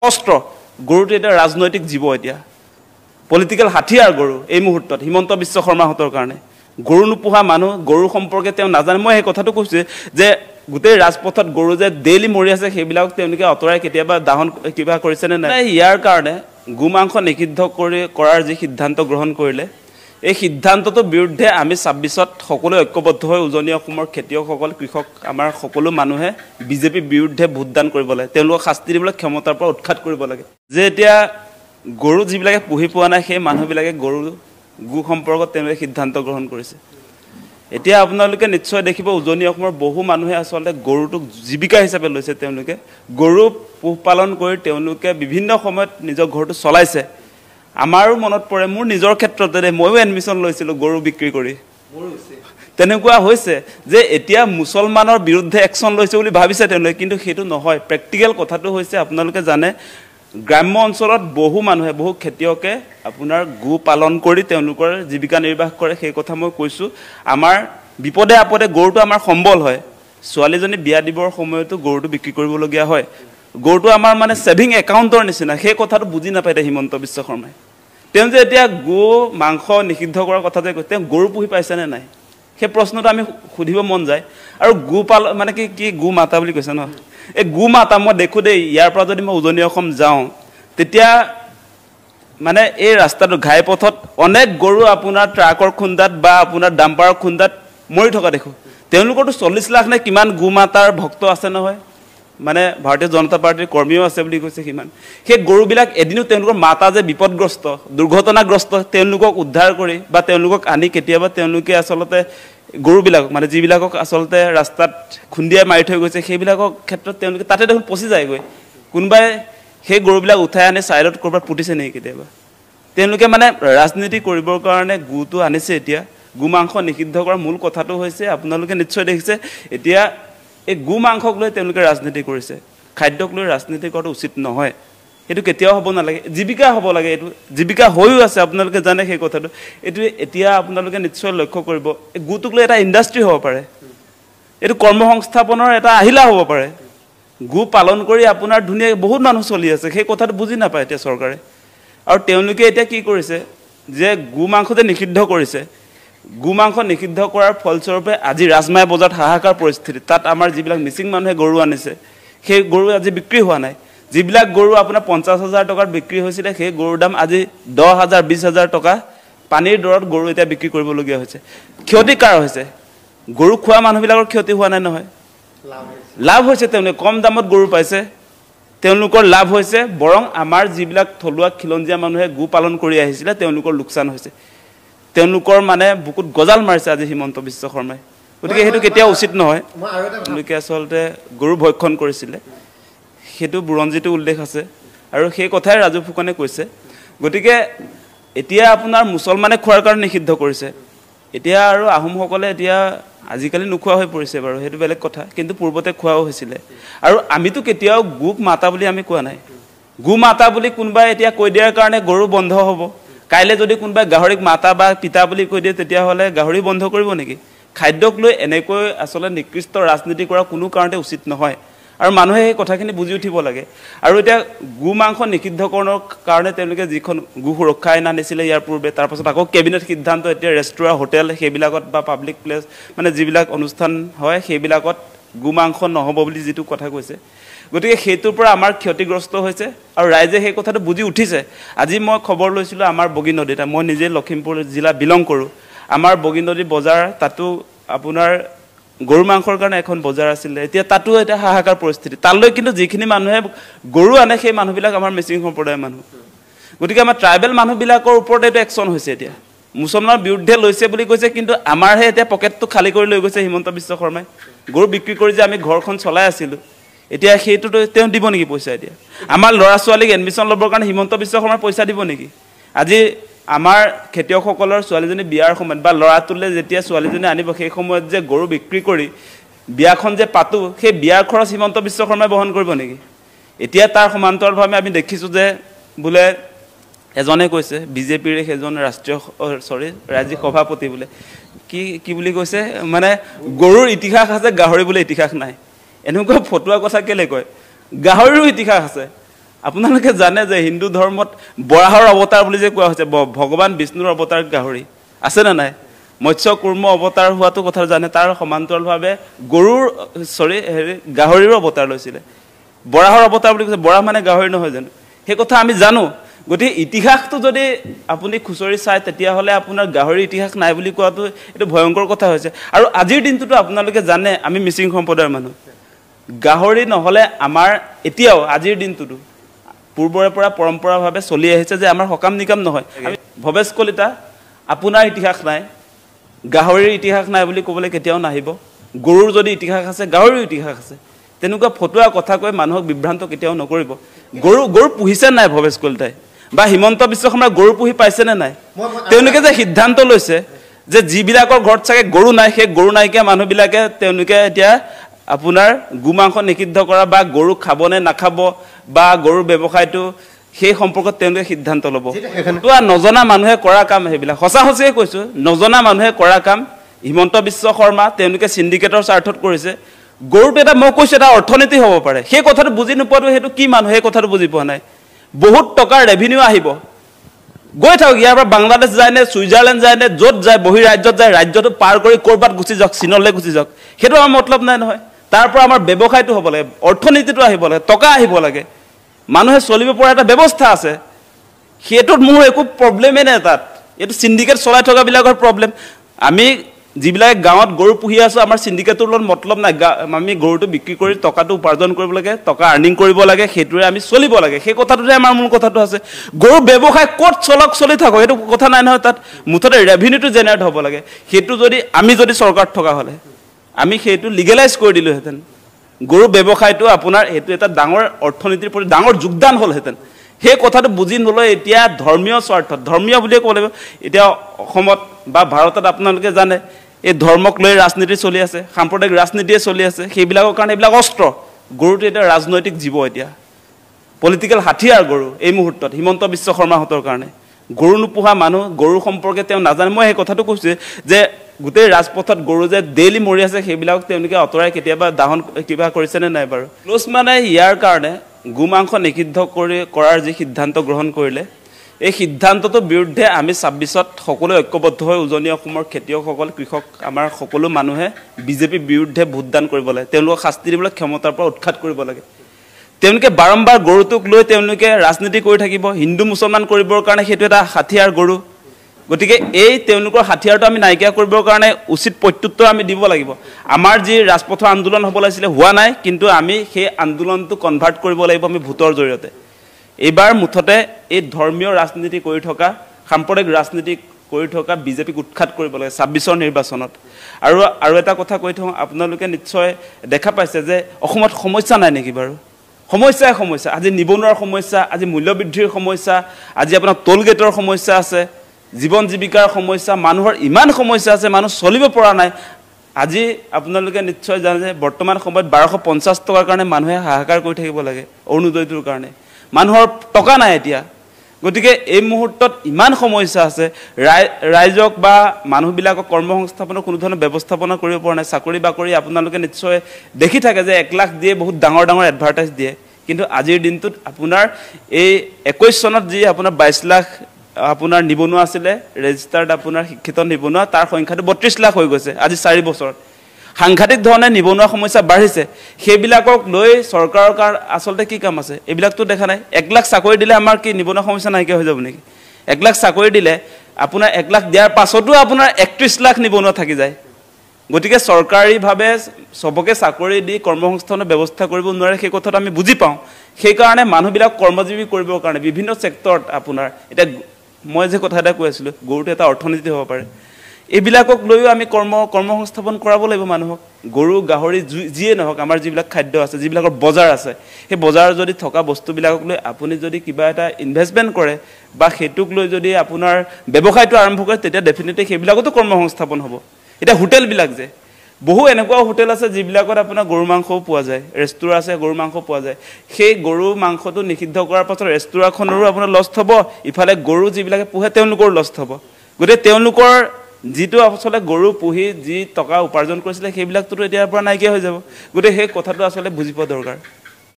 অস্ত্ৰ গৰুটো এটা ৰাজনৈতিক জীৱ এতিয়া পলিটিক্যাল হাতিয়াৰ গৰু এই মুহূৰ্তত হিমন্ত বিশ্ব শৰ্মাহঁতৰ কাৰণে গৰু নোপোহা মানুহ গৰু সম্পৰ্কে তেওঁ নাজানে মই এই কথাটো কৈছো যে গোটেই ৰাজপথত গৰু যে ডেইলি মৰি আছে সেইবিলাক তেওঁলোকে অতৰাই কেতিয়াবা দাহন কিবা কৰিছে নে নাই ইয়াৰ কাৰণে গোমাংস নিষিদ্ধ কৰাৰ যি সিদ্ধান্ত গ্ৰহণ কৰিলে এই সিদ্ধান্তটোৰ বিৰুদ্ধে আমি 26ত সকলো ঐক্যবদ্ধ হৈ উজনি অসমৰ খেতিয়কসকল কৃষক আমাৰ সকলো মানুহে বিজেপি বিৰুদ্ধে ভোটদান কৰিব লাগে তেওঁলোকক শাস্তি দিবলৈ ক্ষমতাৰ পৰা উৎখাত কৰিব লাগে যে এতিয়া গৰু যিবিলাকে পুহি পোৱা নাই সেই মানুহবিলাকে গু সম্পৰ্কত তেওঁলোকে সিদ্ধান্ত গ্ৰহণ কৰিছে এতিয়া আপোনালোকে নিশ্চয় দেখিব উজনি অসমৰ বহু মানুহে আসলে গৰুটোক জীৱিকা হিচাপে লৈছে তেওঁলোকে গৰু পোহপালন কৰি তেওঁলোকে বিভিন্ন সময়ত নিজৰ ঘৰটো চলাইছে আমাৰো মনত পৰে মোৰ নিজৰ ক্ষেত্ৰতে ময়ো এডমিশন লৈছিলো গৰু বিক্ৰী কৰি তেনেকুৱা হৈছে যে এতিয়া মুছলমানৰ বিৰুদ্ধে একশন লৈছে বুলি ভাবিছে তেওঁলোকে কিন্তু সেইটো নহয় প্ৰেক্টিকেল কথাটো হৈছে আপোনালোকে জানে গ্ৰাম্য অঞ্চলত বহু মানুহে বহু খেতিয়কে আপোনাৰ গু পালন কৰি তেওঁলোকৰ জীৱিকা নিৰ্বাহ কৰে সেই কথা মই কৈছো আমাৰ বিপদে আপদে গৰুটো আমাৰ সম্বল হয় ছোৱালীজনী বিয়া দিবৰ সময়তো গৰুটো বিক্ৰী কৰিবলগীয়া হয় গৰুটো আমাৰ মানে সেভিং একাউণ্টৰ নিচিনা সেই কথাটো বুজি নাপায় হিমন্ত বিশ্ব শৰ্মাই তেওঁ যে এতিয়া গু মাংস নিষিদ্ধ কৰাৰ কথা যে কৈছে তেওঁ গৰু পুহি পাইছে নে নাই সেই প্ৰশ্নটো আমি সুধিব মন যায় আৰু গু মানে কি গু মাতা বুলি কৈছে ন এই গু মাতা মই দেখো দেই ইয়াৰ পৰা যদি মই উজনি অসম যাওঁ তেতিয়া মানে এই ৰাস্তাটো ঘাইপথত অনেক গৰু আপোনাৰ ট্ৰাকৰ খুন্দাত বা আপোনাৰ ডাম্পাৰৰ খুন্দাত মৰি থকা দেখো তেওঁলোকৰটো 40 লাখ নে কিমান গু মাতাৰ ভক্ত আছে নহয় মানে ভাৰতীয় জনতা পাৰ্টিৰ কৰ্মীও আছে বুলি কৈছে কিমান সেই গৰুবিলাক এদিনো তেওঁলোকৰ মাতা যে বিপদগ্ৰস্ত দুৰ্ঘটনাগ্ৰস্ত তেওঁলোকক উদ্ধাৰ কৰি বা তেওঁলোকক আনি কেতিয়াবা তেওঁলোকে আসলতে গৰুবিলাক মানে যিবিলাকক আসলতে ৰাস্তাত খুন্দিয়াই মাৰি থৈ গৈছে সেইবিলাকৰ ক্ষেত্ৰত তেওঁলোকে তাতে দেখোন পচি যায়গৈ কোনবাই সেই গৰুবিলাক উঠাই আনি সাইডত কৰবাত পুতিছে নেকি কেতিয়াবা তেওঁলোকে মানে ৰাজনীতি কৰিবৰ কাৰণে গুটো আনিছে এতিয়া গু মাংস নিষিদ্ধ কৰাৰ মূল কথাটো হৈছে আপোনালোকে নিশ্চয় দেখিছে এতিয়া এই গু মাংসক লৈ তেওঁলোকে ৰাজনীতি কৰিছে খাদ্যক লৈ ৰাজনীতি কৰাটো উচিত নহয় এটো কেতিয়াও হ'ব নালাগে জীৱিকা হ'ব লাগে এটো জীৱিকা হৈও আছে আপোনালোকে জানে সেই কথাটো এটো এতিয়া আপোনালোকে নিশ্চয় লক্ষ্য কৰিব এই গুটোক লৈ এটা ইন্ডাষ্ট্ৰি হ'ব পাৰে এটো কৰ্মসংস্থাপনৰ এটা আহিলা হ'ব পাৰে গু পালন কৰি আপোনাৰ ধুনিয়া বহুত মানুহ চলি আছে সেই কথাটো বুজি নাপায় এতিয়া চৰকাৰে আৰু তেওঁলোকে এতিয়া কি কৰিছে যে গু মাংসতে নিষিদ্ধ কৰিছে গু মাংস নিষিদ্ধ কৰাৰ ফলস্বৰূপে আজি ৰাজমাই বজাৰত হাহাকাৰ পৰিস্থিতি তাত আমাৰ যিবিলাক মিচিং মানুহে গৰু আনিছে সেই গৰু আজি বিক্ৰী হোৱা নাই যিবিলাক গৰু আপোনাৰ 50,000 টকাত বিক্ৰী হৈছিল সেই গৰুৰ দাম আজি 10,000 20,000 টকা পানীৰ দৰত গৰু এতিয়া বিক্ৰী কৰিবলগীয়া হৈছে ক্ষতিকাৰ হৈছে গৰু খোৱা মানুহবিলাকৰ ক্ষতি হোৱা নাই নহয় লাভ হৈছে তেওঁলোকে কম দামত গৰু পাইছে তেওঁলোকৰ লাভ হৈছে বৰং আমাৰ যিবিলাক থলুৱা খিলঞ্জিয়া মানুহে গু পালন কৰি আহিছিল তেওঁলোকৰ লোকচান হৈছে তেওঁলোকৰ মানে বুকুত গজাল মাৰিছে আজি হিমন্ত বিশ্ব শৰ্মাই গতিকে হেতু কেতিয়া উচিত নহয় তেওঁলোকে আসলতে গৰু ভক্ষণ কৰিছিল হেতু বুৰঞ্জীটো উল্লেখ আছে আৰু সেই কথাই ৰাজু ফুকনে কৈছে গতিকে এতিয়া আপোনাৰ মুছলমানে খোৱাৰ কাৰণে নিষিদ্ধ কৰিছে এতিয়া আৰু আহোমসকলে এতিয়া আজিকালি নোখোৱা হৈ পৰিছে বাৰু হেতু বেলেগ কথা কিন্তু পূৰ্বতে খোৱাও হৈছিল আৰু আমিতো কেতিয়াও গুক মাতা বুলি আমি কোৱা নাই গু মাতা বুলি কোনবাই এতিয়া কৈ দিয়াৰ কাৰণে গৰু বন্ধ হ'ব কাইলে যদি কোনবাই গাহৰিক মাতা বা পিতা বুলি কৈ দিয়ে তেতিয়া হলে গাহৰি বন্ধ কৰিব নেকি খাদ্যক লৈ এনেকৈ আসলে নিকৃষ্ট ৰাজনীতি কৰা কোনো কাৰণতে উচিত নহয় আৰু মানুহে এই কথাখিনি বুজি উঠিব লাগে আৰু এতিয়া গু মাংস নিষিদ্ধকৰণৰ কাৰণে তেওঁলোকে যিখন গু সুৰক্ষা আইন আনিছিলে ইয়াৰ পূৰ্বে তাৰ পাছত আকৌ কেবিনেট সিদ্ধান্ত এতিয়া ৰেষ্টুৰেণ্ট হোটেল সেইবিলাকত বা পাব্লিক প্লেস মানে যিবিলাক অনুষ্ঠান হয় সেইবিলাকত গু মাংস নহব বুলি যিটো কথা কৈছে গতিকে হেতুৰ পৰা আমাৰ ক্ষতিগ্ৰস্ত হৈছে আৰু ৰাইজে সেই কথাটো বুজি উঠিছে আজি মই খবৰ লৈছিলো আমাৰ বগী নদীত মই নিজে লখিমপুৰ জিলা বিলং কৰো আমাৰ বগী নদী বজাৰ তাতো আপোনাৰ গৰু মাংসৰ কাৰণে এখন বজাৰ আছিল এতিয়া তাতো এটা হাহাকাৰ পৰিস্থিতি তালৈ কিন্তু যিখিনি মানুহে গৰু আনে সেই মানুহবিলাক আমাৰ মিচিং সম্প্ৰদায়ৰ মানুহ গতিকে আমাৰ ট্ৰাইবেল মানুহবিলাকৰ ওপৰত এটা একচন হৈছে এতিয়া মুছলমানৰ বিৰুদ্ধে লৈছে বুলি কৈছে কিন্তু আমাৰহে এতিয়া পকেটটো খালি কৰি লৈ গৈছে হিমন্ত বিশ্ব শৰ্মাই গৰু বিক্ৰী কৰি যে আমি ঘৰখন চলাই আছিলো এতিয়া হেতুটো তেওঁ দিব নেকি পইচা এতিয়া আমাৰ লৰা ছোৱালীক এডমিশন লবৰ কাৰণে হিমন্ত বিশ্ব শৰ্মাৰ পইচা দিব নেকি আজি আমাৰ খেতিয়কসকলৰ ছোৱালীজনী বিয়াৰ সময়ত বা লৰাটোলে যেতিয়া ছোৱালীজনী আনিব সেই সময়ত যে গৰু বিক্ৰী কৰি বিয়াখন যে পাতু সেই বিয়াৰ খৰচ হিমন্ত বিশ্ব শৰ্মাই বহন কৰিব নেকি এতিয়া তাৰ সমান্তৰালভাৱে আমি দেখিছো যে বোলে এজনে কৈছে বিজেপিৰ হেজন ৰাষ্ট্ৰীয় ৰাজ্যিক সভাপতি বোলে কি বুলি কৈছে মানে গৰুৰ ইতিহাস আছে গাহৰি বোলে ইতিহাস নাই এনেকুৱা ফটুৱা কথা কেলে কয় গাহৰিৰো ইতিহাস আছে আপোনালোকে জানে যে হিন্দু ধৰ্মত বৰাহৰ অৱতাৰ বুলি যে কোৱা হৈছে ভগৱান বিষ্ণুৰ অৱতাৰ গাহৰি আছে না নাই মৎস্য কুৰ্ম অৱতাৰ হোৱাটো কথা জানে তাৰ সমান্তৰালভাৱে গৰুৰ গাহৰিৰ অৱতাৰ লৈছিলে বৰাহৰ অৱতাৰ বুলি কৈছে বৰাহ মানে গাহৰি নহয় জানো সেই কথা আমি জানো গতি ইতিহাসটো যদি আপুনি খুচৰি চাই তেতিয়াহ'লে আপোনাৰ গাহৰি ইতিহাস নাই বুলি কোৱাটো এটা ভয়ংকৰ কথা হৈছে আৰু আজিৰ দিনটোতো আপোনালোকে জানে আমি মিচিং সম্প্ৰদায়ৰ মানুহ গাহৰি নহ'লে আমাৰ এতিয়াও আজিৰ দিনটোতো পূৰ্বৰে পৰা পৰম্পৰাভাৱে চলি আহিছে যে আমাৰ সকাম নিকাম নহয় ভৱেশ কলিতা আপোনাৰ ইতিহাস নাই গাহৰিৰ ইতিহাস নাই বুলি ক'বলৈ কেতিয়াও নাহিব গৰুৰ যদি ইতিহাস আছে গাহৰিৰ ইতিহাস আছে তেনেকুৱা ফটুৱা কথা কৈ মানুহক বিভ্ৰান্ত কেতিয়াও নকৰিব গৰু পুহিছে নাই ভৱেশ কলিতাই বা হিমন্ত বিশ্ব শৰ্মাই গৰু পুহি পাইছেনে নাই তেওঁলোকে যে সিদ্ধান্ত লৈছে যে যিবিলাকৰ ঘৰত চাগে গৰু নাই সেই গৰু নাইকিয়া মানুহবিলাকে তেওঁলোকে এতিয়া আপোনাৰ গোমাংস নিষিদ্ধ কৰা বা গৰু খাবনে নাখাব বা গৰুৰ ব্যৱসায়টো সেই সম্পৰ্কত তেওঁলোকে সিদ্ধান্ত ল'ব নজনা মানুহে কৰা কাম সেইবিলাক সঁচা সঁচিয়ে কৈছোঁ নজনা মানুহে কৰা কাম হিমন্ত বিশ্ব শৰ্মা তেওঁলোকে চিণ্ডিকেটৰ স্বাৰ্থত কৰিছে গৰুটো এটা মই কৈছোঁ এটা অৰ্থনীতি হ'ব পাৰে সেই কথাটো বুজি নোপোৱাটো সেইটো কি মানুহ সেই কথাটো বুজি পোৱা নাই বহুত টকাৰ ৰেভিনিউ আহিব গৈ থাকক ইয়াৰ পৰা বাংলাদেশ যায় নে ছুইজাৰলেণ্ড যায় নে য'ত যায় বহি ৰাজ্যত যায় ৰাজ্যটো পাৰ কৰি ক'ৰবাত গুচি যাওক চীনলৈ গুচি যাওক সেইটো আমাৰ মতলব নাই নহয় তাৰ পৰা আমাৰ ব্যৱসায়টো হ'ব লাগে অৰ্থনীতিটো আহিব লাগে টকা আহিব লাগে মানুহে চলিব পৰা এটা ব্যৱস্থা আছে সেইটোত মোৰ একো প্ৰব্লেমেই নাই তাত এইটো চিণ্ডিকেট চলাই থকাবিলাকৰ প্ৰব্লেম আমি যিবিলাকে গাঁৱত গৰু পুহি আছোঁ আমাৰ চিণ্ডিকেটৰ লগত মতলব নাই আমি গৰুটো বিক্ৰী কৰি টকাটো উপাৰ্জন কৰিব লাগে টকা আৰ্নিং কৰিব লাগে সেইটোৰে আমি চলিব লাগে সেই কথাটোতে আমাৰ মূল কথাটো আছে গৰু ব্যৱসায় ক'ত চলি থাকক সেইটো কথা নাই নহয় তাত মুঠতে ৰেভিনিউটো জেনেৰেট হ'ব লাগে সেইটো যদি আমি যদি চৰকাৰত থকা হ'লে আমি সেইটো লিগেলাইজ কৰি দিলোহেঁতেন গৰু ব্যৱসায়টো আপোনাৰ সেইটো এটা ডাঙৰ অৰ্থনীতিৰ প্ৰতি ডাঙৰ যোগদান হ'লহেঁতেন সেই কথাটো বুজি নলয় এতিয়া ধৰ্মীয় স্বাৰ্থত ধৰ্মীয় বুলিয়ে ক'ব লাগিব এতিয়া অসমত বা ভাৰতত আপোনালোকে জানে এই ধৰ্মক লৈ ৰাজনীতি চলি আছে সাম্প্ৰদায়িক ৰাজনীতিয়ে চলি আছে সেইবিলাকৰ কাৰণে এইবিলাক অস্ত্ৰ গৰুটো এটা ৰাজনৈতিক জীৱ এতিয়া পলিটিকেল হাথিয়াৰ গৰু এই মুহূৰ্তত হিমন্ত বিশ্ব শৰ্মাহঁতৰ কাৰণে গৰু নোপোহা মানুহ গৰু সম্পৰ্কে তেওঁ নাজানে মই সেই কথাটো কৈছোঁ যে গোটেই ৰাজপথত গৰু যে ডেইলি মৰি আছে সেইবিলাক তেওঁলোকে আঁতৰাই কেতিয়াবা দাহন কিবা কৰিছেনে নাই বাৰু ক্ল'জ মানে ইয়াৰ কাৰণে গোমাংস নিষিদ্ধ কৰাৰ যি সিদ্ধান্ত গ্ৰহণ কৰিলে এই সিদ্ধান্তটোৰ বিৰুদ্ধে আমি ২৬ত সকলোৱে ঐক্যবদ্ধ হৈ উজনি অসমৰ খেতিয়কসকল কৃষক আমাৰ সকলো মানুহে বিজেপিৰ বিৰুদ্ধে ভোটদান কৰিব লাগে তেওঁলোকক শাস্তি দিবলৈ ক্ষমতাৰ পৰা উৎখাত কৰিব লাগে তেওঁলোকে বাৰম্বাৰ গৰুটোক লৈ তেওঁলোকে ৰাজনীতি কৰি থাকিব হিন্দু মুছলমান কৰিবৰ কাৰণে সেইটো এটা হাথিয়াৰ গৰু গতিকে এই তেওঁলোকৰ হাথিয়াৰটো আমি নাইকিয়া কৰিবৰ কাৰণে উচিত প্ৰত্যুত্তৰ আমি দিব লাগিব আমাৰ যি ৰাজপথৰ আন্দোলন হ'ব লাগিছিলে হোৱা নাই কিন্তু আমি সেই আন্দোলনটো কনভাৰ্ট কৰিব লাগিব আমি ভোটৰ জৰিয়তে এইবাৰ মুঠতে এই ধৰ্মীয় ৰাজনীতি কৰি থকা সাম্প্ৰদায়িক ৰাজনীতি কৰি থকা বিজেপিক উৎখাত কৰিব লাগে ২৬ৰ নিৰ্বাচনত আৰু এটা কথা কৈ থওঁ আপোনালোকে নিশ্চয় দেখা পাইছে যে অসমত সমস্যা নাই নেকি বাৰু সমস্যাই সমস্যা আজি নিবনুৱাৰ সমস্যা আজি মূল্যবৃদ্ধিৰ সমস্যা আজি আপোনাৰ টোল গেটৰ সমস্যা আছে জীৱন জীৱিকাৰ সমস্যা মানুহৰ ইমান সমস্যা আছে মানুহ চলিব পৰা নাই আজি আপোনালোকে নিশ্চয় জানে যে বৰ্তমান সময়ত ১২৫০ টকাৰ কাৰণে মানুহে হাহাকাৰ কৰি থাকিব লাগে অৰুণোদয়টোৰ কাৰণে মানুহৰ টকা নাই এতিয়া গতিকে এই মুহূৰ্তত ইমান সমস্যা আছে ৰাইজক বা মানুহবিলাকক কৰ্মসংস্থাপনৰ কোনো ধৰণৰ ব্যৱস্থাপনা কৰিব পৰা নাই চাকৰি বাকৰি আপোনালোকে নিশ্চয় দেখি থাকে যে ১ লাখ দিয়ে বহুত ডাঙৰ ডাঙৰ এডভাৰটাইজ দিয়ে কিন্তু আজিৰ দিনটোত আপোনাৰ এই ২১ চনত যি আপোনাৰ ২২ লাখ আপোনাৰ নিবনুৱা আছিলে ৰেজিষ্টাৰ্ড আপোনাৰ শিক্ষিত নিবনুৱা তাৰ সংখ্যাটো ৩২ লাখ হৈ গৈছে আজি ৪ বছৰত সাংঘাতিক ধৰণে নিবনুৱা সমস্যা বাঢ়িছে সেইবিলাকক লৈ চৰকাৰৰ আচলতে কি কাম আছে এইবিলাকতো দেখা নাই ১ লাখ চাকৰি দিলে আমাৰ কি নিবনুৱা সমস্যা নাইকিয়া হৈ যাব নেকি ১ লাখ চাকৰি দিলে আপোনাৰ ১ লাখ দিয়াৰ পাছতো আপোনাৰ ৩১ লাখ নিবনুৱা থাকি যায় গতিকে চৰকাৰীভাৱে সবকে চাকৰি দি কৰ্মসংস্থাপনৰ ব্যৱস্থা কৰিব নোৱাৰে সেই কথাটো আমি বুজি পাওঁ সেইকাৰণে মানুহবিলাক কৰ্মজীৱী কৰিবৰ কাৰণে বিভিন্ন ছেক্টৰত আপোনাৰ এতিয়া মই যে কথা এটা কৈ আছিলোঁ গৰুটো এটা অৰ্থনীতি হ'ব পাৰে এইবিলাকক লৈও আমি কৰ্মসংস্থাপন কৰাব লাগিব মানুহক গৰু গাহৰি যিয়ে নহওক আমাৰ যিবিলাক খাদ্য আছে যিবিলাকৰ বজাৰ আছে সেই বজাৰ যদি থকা বস্তুবিলাকক লৈ আপুনি যদি কিবা এটা ইনভেষ্টমেণ্ট কৰে বা সেইটোক লৈ যদি আপোনাৰ ব্যৱসায়টো আৰম্ভ কৰে তেতিয়া ডেফিনেটলি সেইবিলাকতো কৰ্মসংস্থাপন হ'ব এতিয়া হোটেলবিলাক যে বহু এনেকুৱা হোটেল আছে যিবিলাকত আপোনাৰ গৰু মাংসও পোৱা যায় ৰেষ্টুৰাঁ আছে গৰু মাংস পোৱা যায় সেই গৰু মাংসটো নিষিদ্ধ কৰাৰ পাছত ৰেষ্টুৰাঁখনৰো আপোনাৰ লষ্ট হ'ব ইফালে গৰু যিবিলাকে পোহে তেওঁলোকৰ লষ্ট হ'ব গতিকে তেওঁলোকৰ যিটো আচলতে গৰু পুহি যি টকা উপাৰ্জন কৰিছিলে সেইবিলাকতো এতিয়াৰ পৰা নাইকিয়া হৈ যাব গতিকে সেই কথাটো আচলতে বুজি পোৱা দৰকাৰ